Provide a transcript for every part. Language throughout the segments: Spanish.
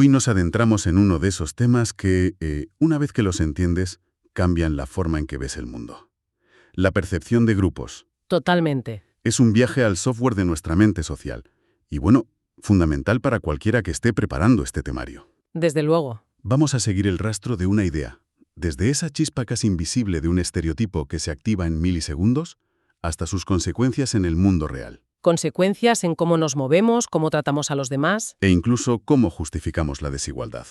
Hoy nos adentramos en uno de esos temas que, una vez que los entiendes, cambian la forma en que ves el mundo. La percepción de grupos. Totalmente. Es un viaje al software de nuestra mente social. Y bueno, fundamental para cualquiera que esté preparando este temario. Desde luego. Vamos a seguir el rastro de una idea, desde esa chispa casi invisible de un estereotipo que se activa en milisegundos, hasta sus consecuencias en el mundo real. Consecuencias en cómo nos movemos, cómo tratamos a los demás. E incluso cómo justificamos la desigualdad.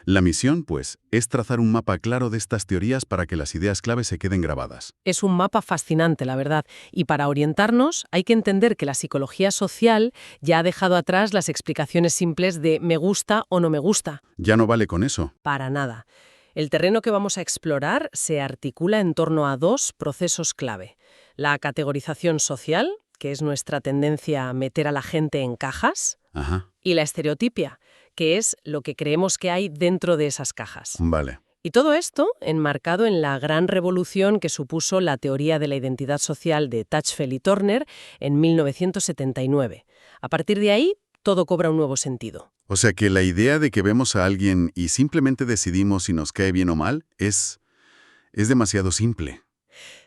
La misión, pues, es trazar un mapa claro de estas teorías para que las ideas clave se queden grabadas. Es un mapa fascinante, la verdad. Y para orientarnos hay que entender que la psicología social ya ha dejado atrás las explicaciones simples de me gusta o no me gusta. Ya no vale con eso. Para nada. El terreno que vamos a explorar se articula en torno a dos procesos clave. La categorización social, que es nuestra tendencia a meter a la gente en cajas, Ajá, y la estereotipia, que es lo que creemos que hay dentro de esas cajas. vale. Y todo esto enmarcado en la gran revolución que supuso la teoría de la identidad social de Tajfel y Turner en 1979. A partir de ahí, todo cobra un nuevo sentido. O sea que la idea de que vemos a alguien y simplemente decidimos si nos cae bien o mal es demasiado simple.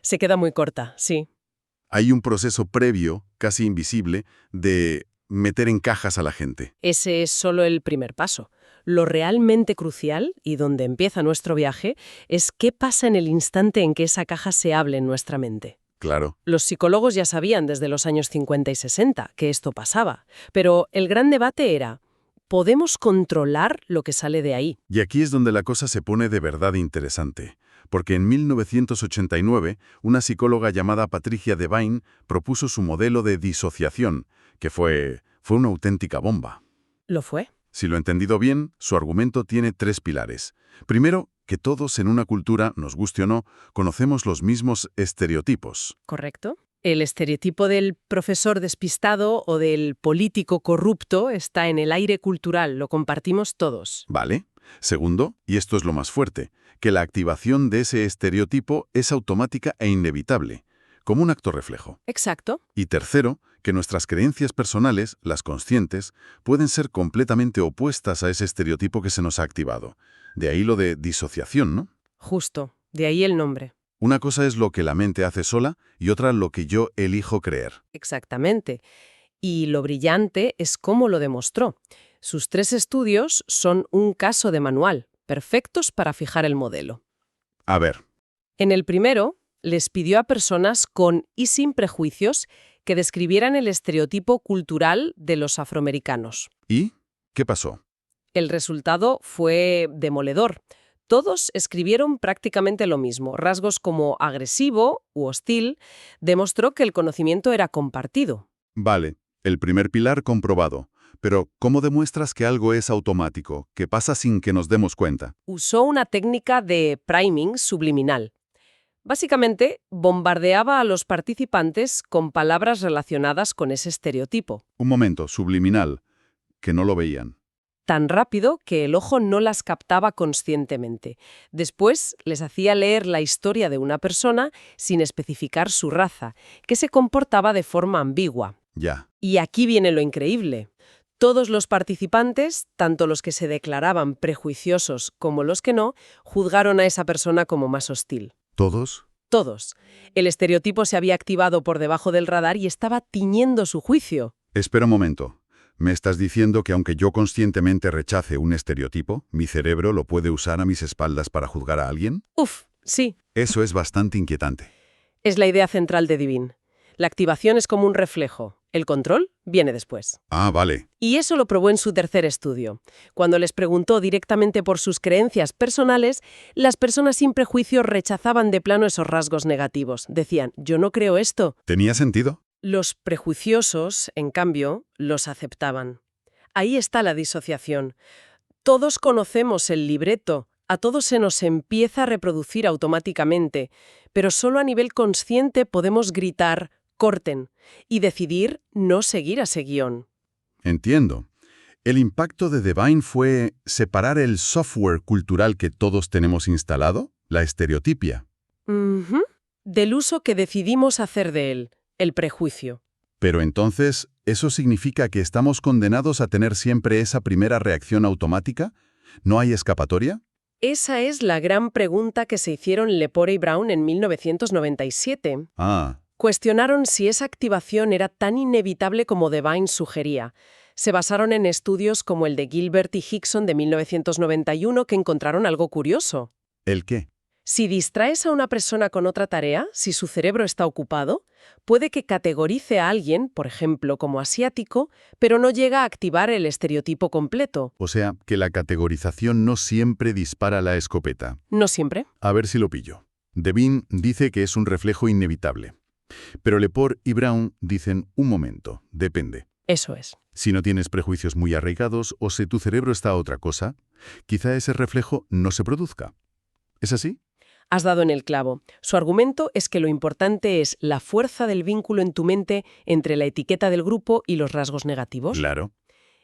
Se queda muy corta, sí. Hay un proceso previo, casi invisible, de meter en cajas a la gente. Ese es solo el primer paso. Lo realmente crucial, y donde empieza nuestro viaje, es qué pasa en el instante en que esa caja se hable en nuestra mente. Claro. Los psicólogos ya sabían desde los años 50 y 60 que esto pasaba, pero el gran debate era, ¿podemos controlar lo que sale de ahí? Y aquí es donde la cosa se pone de verdad interesante, porque en 1989 una psicóloga llamada Patricia Devine propuso su modelo de disociación, que fue una auténtica bomba. ¿Lo fue? Si lo he entendido bien, su argumento tiene tres pilares. Primero, que todos en una cultura, nos guste o no, conocemos los mismos estereotipos. ¿Correcto? El estereotipo del profesor despistado o del político corrupto está en el aire cultural, lo compartimos todos. ¿Vale? Segundo, y esto es lo más fuerte, que la activación de ese estereotipo es automática e inevitable, como un acto reflejo. Exacto. Y tercero, que nuestras creencias personales, las conscientes, pueden ser completamente opuestas a ese estereotipo que se nos ha activado. De ahí lo de disociación, ¿no? Justo. De ahí el nombre. Una cosa es lo que la mente hace sola y otra lo que yo elijo creer. Exactamente. Y lo brillante es cómo lo demostró. Sus 3 estudios son un caso de manual, perfectos para fijar el modelo. A ver, En el primero, les pidió a personas con y sin prejuicios que describieran el estereotipo cultural de los afroamericanos. ¿y qué pasó? El resultado fue demoledor. Todos escribieron prácticamente lo mismo. Rasgos como agresivo u hostil demostró que el conocimiento era compartido. Vale, el primer pilar comprobado. Pero, ¿cómo demuestras que algo es automático, que pasa sin que nos demos cuenta? Usó una técnica de priming subliminal. Básicamente, bombardeaba a los participantes con palabras relacionadas con ese estereotipo, Un momento, subliminal, que no lo veían. tan rápido que el ojo no las captaba conscientemente. Después les hacía leer la historia de una persona sin especificar su raza, que se comportaba de forma ambigua. Ya. Y aquí viene lo increíble. Todos los participantes, tanto los que se declaraban prejuiciosos como los que no, juzgaron a esa persona como más hostil. ¿Todos? Todos. El estereotipo se había activado por debajo del radar y estaba tiñendo su juicio. Espera un momento. ¿Me estás diciendo que aunque yo conscientemente rechace un estereotipo, mi cerebro lo puede usar a mis espaldas para juzgar a alguien? Uf, sí. Eso es bastante inquietante. Es la idea central de Divine. La activación es como un reflejo. El control viene después. Ah, vale. Y eso lo probó en su tercer estudio. Cuando les preguntó directamente por sus creencias personales, las personas sin prejuicio rechazaban de plano esos rasgos negativos. Decían, yo no creo esto. ¿Tenía sentido? Los prejuiciosos, en cambio, los aceptaban. Ahí está la disociación. Todos conocemos el libreto, a todos se nos empieza a reproducir automáticamente, pero solo a nivel consciente podemos gritar, corten, y decidir no seguir a ese guión. Entiendo. El impacto de Devine fue separar el software cultural que todos tenemos instalado, la estereotipia. Ujú. Del uso que decidimos hacer de él, el prejuicio. Pero entonces, ¿eso significa que estamos condenados a tener siempre esa primera reacción automática? ¿No hay escapatoria? Esa es la gran pregunta que se hicieron Lepore y Brown en 1997. Ah, Cuestionaron si esa activación era tan inevitable como Devine sugería. Se basaron en estudios como el de Gilbert y Hickson de 1991 que encontraron algo curioso. ¿el qué? Si distraes a una persona con otra tarea, si su cerebro está ocupado, puede que categorice a alguien, por ejemplo, como asiático, pero no llega a activar el estereotipo completo. O sea, que la categorización no siempre dispara la escopeta. No siempre. A ver si lo pillo. Devine dice que es un reflejo inevitable. Pero Lepore y Brown dicen, un momento, depende. Eso es. Si no tienes prejuicios muy arraigados o si tu cerebro está a otra cosa, quizá ese reflejo no se produzca. ¿Es así? Has dado en el clavo. Su argumento es que lo importante es la fuerza del vínculo en tu mente entre la etiqueta del grupo y los rasgos negativos. Claro.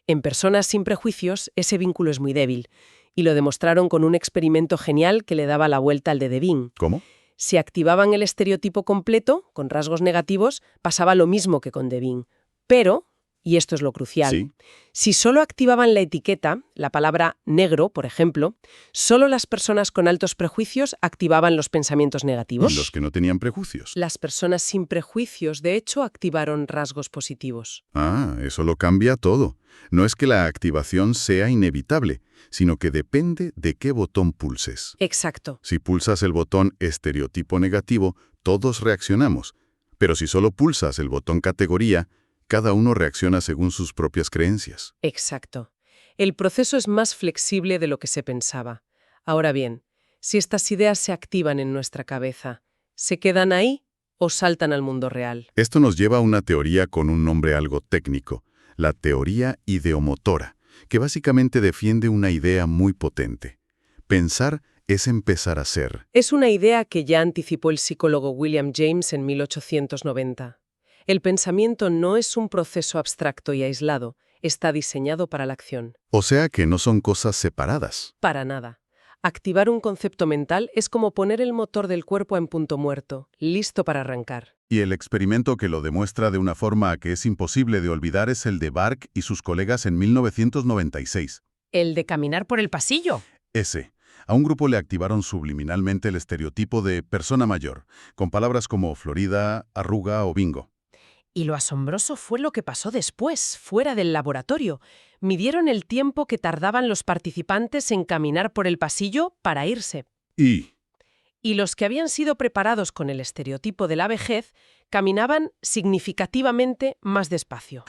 En personas sin prejuicios, ese vínculo es muy débil, y lo demostraron con un experimento genial que le daba la vuelta al de Devine. ¿Cómo? Si activaban el estereotipo completo, con rasgos negativos, pasaba lo mismo que con Devine. Pero, y esto es lo crucial, Sí. si solo activaban la etiqueta, la palabra negro, por ejemplo, solo las personas con altos prejuicios activaban los pensamientos negativos. Los que no tenían prejuicios. Las personas sin prejuicios, de hecho, activaron rasgos positivos. Ah, eso lo cambia todo. No es que la activación sea inevitable, sino que depende de qué botón pulses. Exacto. Si pulsas el botón estereotipo negativo, todos reaccionamos. Pero si solo pulsas el botón categoría, cada uno reacciona según sus propias creencias. Exacto. El proceso es más flexible de lo que se pensaba. Ahora bien, si estas ideas se activan en nuestra cabeza, ¿se quedan ahí o saltan al mundo real? Esto nos lleva a una teoría con un nombre algo técnico, la teoría ideomotora, que básicamente defiende una idea muy potente. Pensar es empezar a ser. Es una idea que ya anticipó el psicólogo William James en 1890. El pensamiento no es un proceso abstracto y aislado, está diseñado para la acción. O sea que no son cosas separadas. Para nada. Activar un concepto mental es como poner el motor del cuerpo en punto muerto, listo para arrancar. Y el experimento que lo demuestra de una forma que es imposible de olvidar es el de Bark y sus colegas en 1996. El de caminar por el pasillo. Ese. A un grupo le activaron subliminalmente el estereotipo de persona mayor, con palabras como Florida, arruga o bingo. Y lo asombroso fue lo que pasó después, fuera del laboratorio. Midieron el tiempo que tardaban los participantes en caminar por el pasillo para irse. Y Y los que habían sido preparados con el estereotipo de la vejez caminaban significativamente más despacio.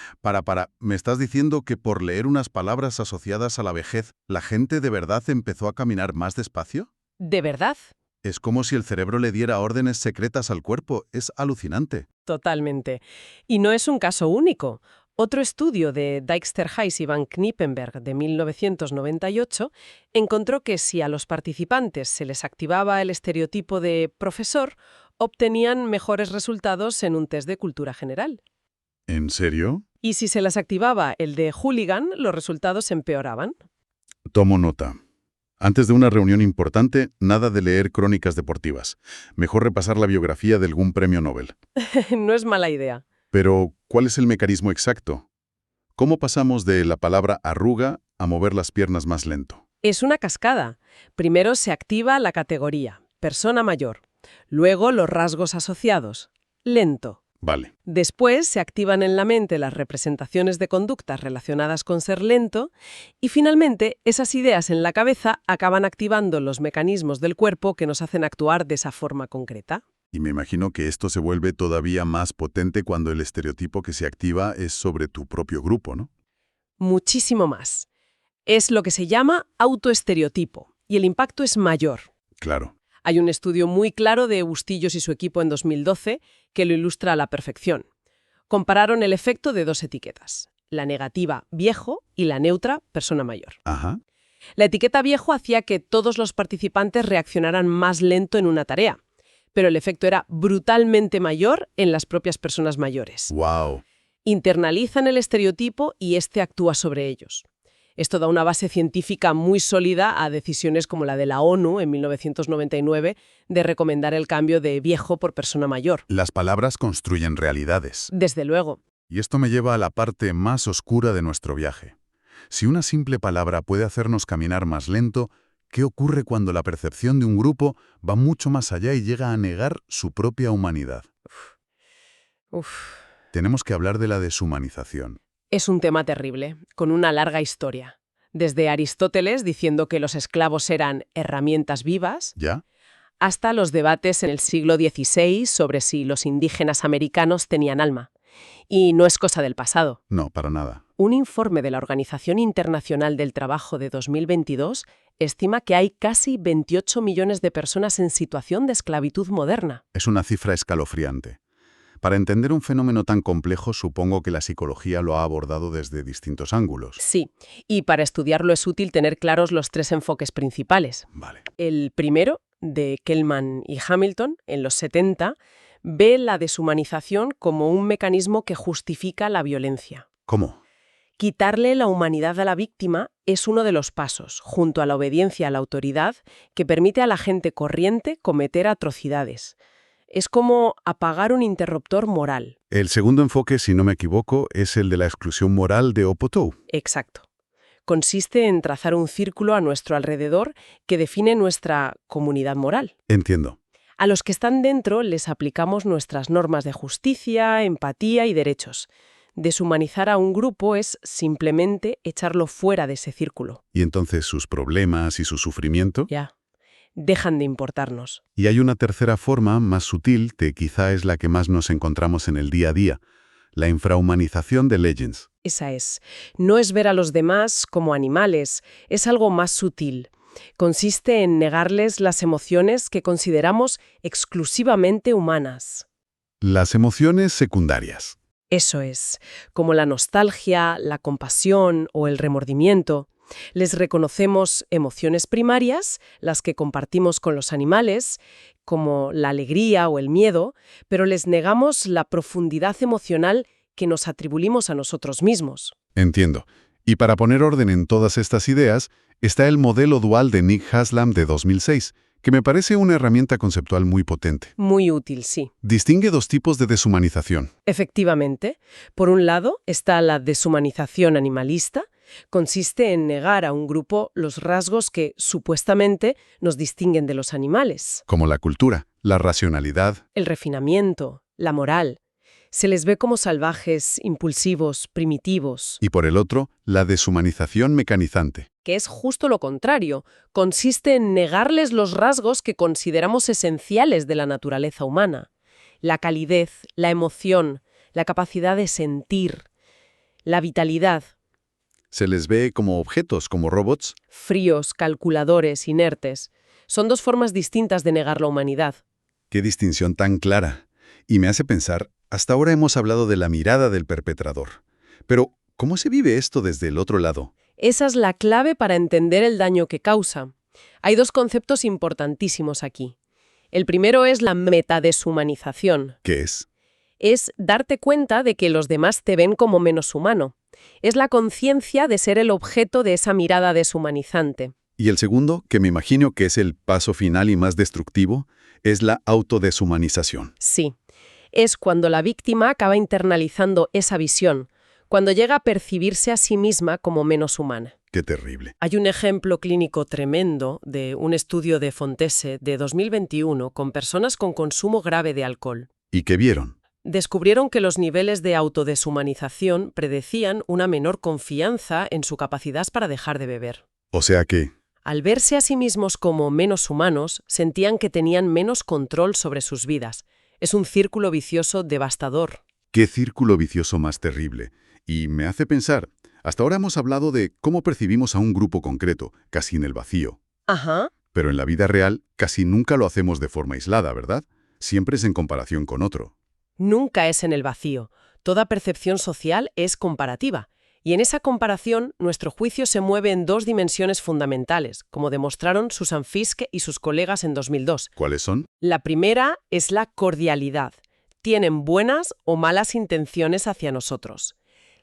¿me estás diciendo que por leer unas palabras asociadas a la vejez, la gente de verdad empezó a caminar más despacio? ¿De verdad? Es como si el cerebro le diera órdenes secretas al cuerpo. Es alucinante. Totalmente. Y no es un caso único. Otro estudio de Dijkster-Heiss y Van Knippenberg de 1998 encontró que si a los participantes se les activaba el estereotipo de profesor, obtenían mejores resultados en un test de cultura general. ¿En serio? Y si se les activaba el de hooligan, los resultados empeoraban. Tomo nota. Antes de una reunión importante, nada de leer crónicas deportivas. Mejor repasar la biografía de algún premio Nobel. No es mala idea. Pero, ¿cuál es el mecanismo exacto? ¿Cómo pasamos de la palabra arruga a mover las piernas más lento? Es una cascada. Primero se activa la categoría, persona mayor. Luego los rasgos asociados, lento. Vale. Después se activan en la mente las representaciones de conductas relacionadas con ser lento y finalmente esas ideas en la cabeza acaban activando los mecanismos del cuerpo que nos hacen actuar de esa forma concreta. Y me imagino que esto se vuelve todavía más potente cuando el estereotipo que se activa es sobre tu propio grupo, ¿no? Muchísimo más. Es lo que se llama autoestereotipo y el impacto es mayor. Claro. Hay un estudio muy claro de Bustillos y su equipo en 2012 que lo ilustra a la perfección. Compararon el efecto de dos etiquetas, la negativa viejo y la neutra persona mayor. Ajá. La etiqueta viejo hacía que todos los participantes reaccionaran más lento en una tarea, pero el efecto era brutalmente mayor en las propias personas mayores. ¡Wow! Internalizan el estereotipo y este actúa sobre ellos. Esto da una base científica muy sólida a decisiones como la de la ONU en 1999 de recomendar el cambio de viejo por persona mayor. Las palabras construyen realidades. Desde luego. Y esto me lleva a la parte más oscura de nuestro viaje. Si una simple palabra puede hacernos caminar más lento, ¿qué ocurre cuando la percepción de un grupo va mucho más allá y llega a negar su propia humanidad? Uf, Tenemos que hablar de la deshumanización. es un tema terrible, con una larga historia. Desde Aristóteles diciendo que los esclavos eran herramientas vivas, ¿Ya? hasta los debates en el siglo XVI sobre si los indígenas americanos tenían alma. Y no es cosa del pasado. No, para nada. Un informe de la Organización Internacional del Trabajo de 2022 estima que hay casi 28 millones de personas en situación de esclavitud moderna. Es una cifra escalofriante. Para entender un fenómeno tan complejo, supongo que la psicología lo ha abordado desde distintos ángulos. Sí, y para estudiarlo es útil tener claros los tres enfoques principales. Vale. El primero, de Kellman y Hamilton, en los 70, ve la deshumanización como un mecanismo que justifica la violencia. ¿Cómo? Quitarle la humanidad a la víctima es uno de los pasos, junto a la obediencia a la autoridad, que permite a la gente corriente cometer atrocidades. Es como apagar un interruptor moral. El segundo enfoque, si no me equivoco, es el de la exclusión moral de Opotou. Exacto. Consiste en trazar un círculo a nuestro alrededor que define nuestra comunidad moral. Entiendo. A los que están dentro les aplicamos nuestras normas de justicia, empatía y derechos. Deshumanizar a un grupo es simplemente echarlo fuera de ese círculo. ¿Y entonces sus problemas y su sufrimiento? Ya. Dejan de importarnos. Y hay una tercera forma, más sutil, que quizá es la que más nos encontramos en el día a día, la infrahumanización de Legends. Esa es. No es ver a los demás como animales, es algo más sutil. Consiste en negarles las emociones que consideramos exclusivamente humanas. Las emociones secundarias. Eso es, como la nostalgia, la compasión o el remordimiento. Les reconocemos emociones primarias, las que compartimos con los animales, como la alegría o el miedo, pero les negamos la profundidad emocional que nos atribuimos a nosotros mismos. Entiendo. Y para poner orden en todas estas ideas, está el modelo dual de Nick Haslam de 2006, que me parece una herramienta conceptual muy potente. Muy útil, sí. Distingue dos tipos de deshumanización. Efectivamente, por un lado está la deshumanización animalista. Consiste en negar a un grupo los rasgos que, supuestamente, nos distinguen de los animales. Como la cultura, la racionalidad. El refinamiento, la moral. Se les ve como salvajes, impulsivos, primitivos. Y por el otro, la deshumanización mecanizante. Que es justo lo contrario. Consiste en negarles los rasgos que consideramos esenciales de la naturaleza humana. La calidez, la emoción, la capacidad de sentir, la vitalidad. Se les ve como objetos, como robots. Fríos, calculadores, inertes. Son dos formas distintas de negar la humanidad. Qué distinción tan clara. Y me hace pensar, hasta ahora hemos hablado de la mirada del perpetrador. Pero, ¿cómo se vive esto desde el otro lado? Esa es la clave para entender el daño que causa. Hay dos conceptos importantísimos aquí. El primero es la metadeshumanización. ¿Qué es? Es darte cuenta de que los demás te ven como menos humano. Es la conciencia de ser el objeto de esa mirada deshumanizante. Y el segundo, que me imagino que es el paso final y más destructivo, es la autodeshumanización. Sí. Es cuando la víctima acaba internalizando esa visión, cuando llega a percibirse a sí misma como menos humana. Qué terrible. Hay un ejemplo clínico tremendo de un estudio de Fontese de 2021 con personas con consumo grave de alcohol. ¿Y qué vieron? Descubrieron que los niveles de autodeshumanización predecían una menor confianza en su capacidad para dejar de beber. O sea que... Al verse a sí mismos como menos humanos, sentían que tenían menos control sobre sus vidas. Es un círculo vicioso devastador. Qué círculo vicioso más terrible. Y me hace pensar, hasta ahora hemos hablado de cómo percibimos a un grupo concreto, casi en el vacío. Ajá. Pero en la vida real casi nunca lo hacemos de forma aislada, ¿verdad? Siempre es en comparación con otro. Nunca es en el vacío. Toda percepción social es comparativa. Y en esa comparación, nuestro juicio se mueve en dos dimensiones fundamentales, como demostraron Susan Fiske y sus colegas en 2002. ¿Cuáles son? La primera es la cordialidad. Tienen buenas o malas intenciones hacia nosotros.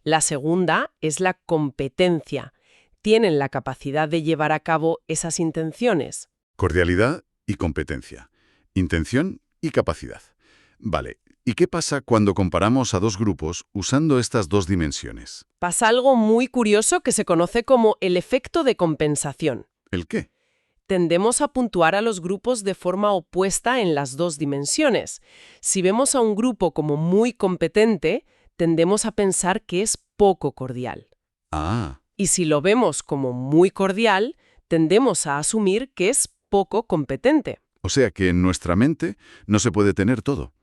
La segunda es la competencia. Tienen la capacidad de llevar a cabo esas intenciones. Cordialidad y competencia. Intención y capacidad. Vale, ¿Y qué pasa cuando comparamos a dos grupos usando estas dos dimensiones? Pasa algo muy curioso que se conoce como el efecto de compensación. ¿El qué? Tendemos a puntuar a los grupos de forma opuesta en las dos dimensiones. Si vemos a un grupo como muy competente, tendemos a pensar que es poco cordial. Ah, Y si lo vemos como muy cordial, tendemos a asumir que es poco competente. o sea que en nuestra mente no se puede tener todo.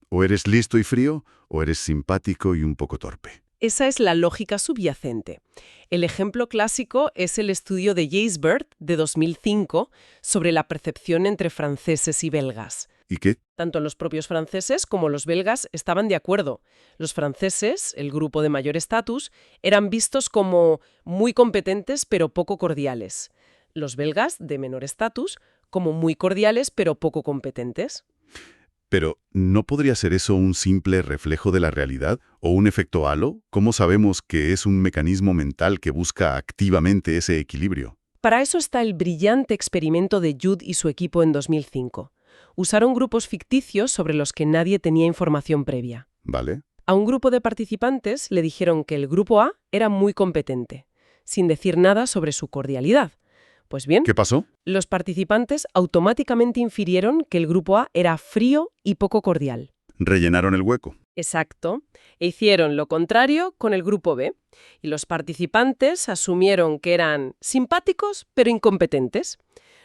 O eres listo y frío, o eres simpático y un poco torpe. Esa es la lógica subyacente. El ejemplo clásico es el estudio de Gijsbert de 2005 sobre la percepción entre franceses y belgas. ¿Y qué? Tanto los propios franceses como los belgas estaban de acuerdo. Los franceses, el grupo de mayor estatus, eran vistos como muy competentes pero poco cordiales. Los belgas, de menor estatus, como muy cordiales pero poco competentes. Pero, ¿no podría ser eso un simple reflejo de la realidad? ¿O un efecto halo? ¿Cómo sabemos que es un mecanismo mental que busca activamente ese equilibrio? Para eso está el brillante experimento de Judd y su equipo en 2005. Usaron grupos ficticios sobre los que nadie tenía información previa. ¿Vale? A un grupo de participantes le dijeron que el grupo A era muy competente, sin decir nada sobre su cordialidad. Pues bien, ¿Qué pasó? los participantes automáticamente infirieron que el grupo A era frío y poco cordial. Rellenaron el hueco. Exacto. E hicieron lo contrario con el grupo B. Y los participantes asumieron que eran simpáticos pero incompetentes.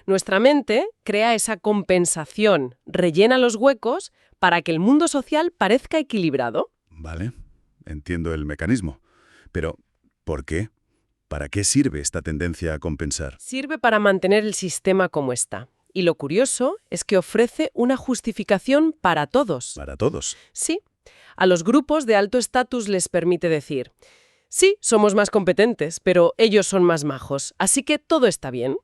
Nuestra mente crea esa compensación, rellena los huecos para que el mundo social parezca equilibrado. Vale, entiendo el mecanismo. Pero, ¿por qué? ¿Para qué sirve esta tendencia a compensar? Sirve para mantener el sistema como está. Y lo curioso es que ofrece una justificación para todos. Para todos. Sí, a los grupos de alto estatus les permite decir, sí, somos más competentes, pero ellos son más majos, así que todo está bien.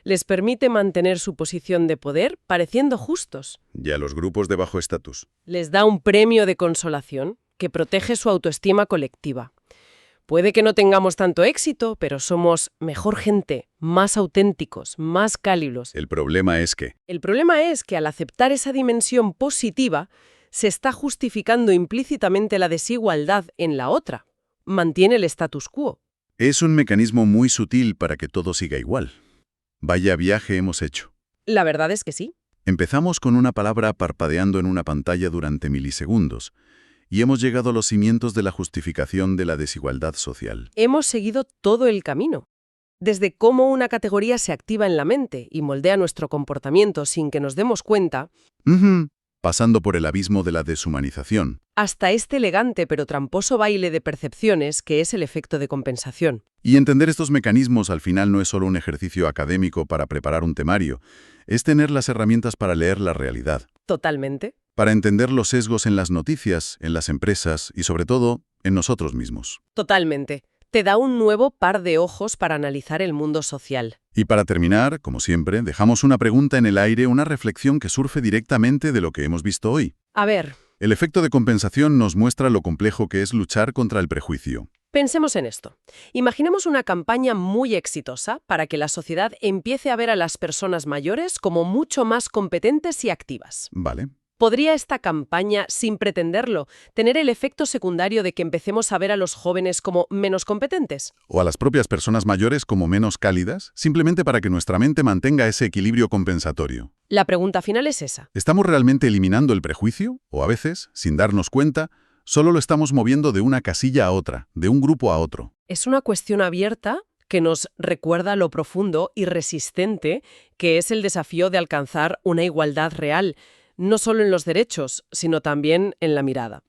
Les permite mantener su posición de poder pareciendo justos. Y a los grupos de bajo estatus. Les da un premio de consolación que protege su autoestima colectiva. Puede que no tengamos tanto éxito, pero somos mejor gente, más auténticos, más cálidos. El problema es que... El problema es que al aceptar esa dimensión positiva, se está justificando implícitamente la desigualdad en la otra. Mantiene el status quo. Es un mecanismo muy sutil para que todo siga igual. Vaya viaje hemos hecho. La verdad es que sí. Empezamos con una palabra parpadeando en una pantalla durante milisegundos, y hemos llegado a los cimientos de la justificación de la desigualdad social. Hemos seguido todo el camino. Desde cómo una categoría se activa en la mente y moldea nuestro comportamiento sin que nos demos cuenta, Pasando por el abismo de la deshumanización. hasta este elegante pero tramposo baile de percepciones que es el efecto de compensación. Y entender estos mecanismos al final no es solo un ejercicio académico para preparar un temario, es tener las herramientas para leer la realidad, Totalmente. para entender los sesgos en las noticias, en las empresas y sobre todo en nosotros mismos. Totalmente. Te da un nuevo par de ojos para analizar el mundo social. Y para terminar, como siempre, dejamos una pregunta en el aire, una reflexión que surge directamente de lo que hemos visto hoy. A ver, El efecto de compensación nos muestra lo complejo que es luchar contra el prejuicio. pensemos en esto. Imaginemos una campaña muy exitosa para que la sociedad empiece a ver a las personas mayores como mucho más competentes y activas. ¿Vale? ¿Podría esta campaña, sin pretenderlo, tener el efecto secundario de que empecemos a ver a los jóvenes como menos competentes? O a las propias personas mayores como menos cálidas, simplemente para que nuestra mente mantenga ese equilibrio compensatorio. La pregunta final es esa. ¿Estamos realmente eliminando el prejuicio? O a veces, sin darnos cuenta, solo lo estamos moviendo de una casilla a otra, de un grupo a otro. Es una cuestión abierta que nos recuerda lo profundo y resistente que es el desafío de alcanzar una igualdad real, no solo en los derechos, sino también en la mirada.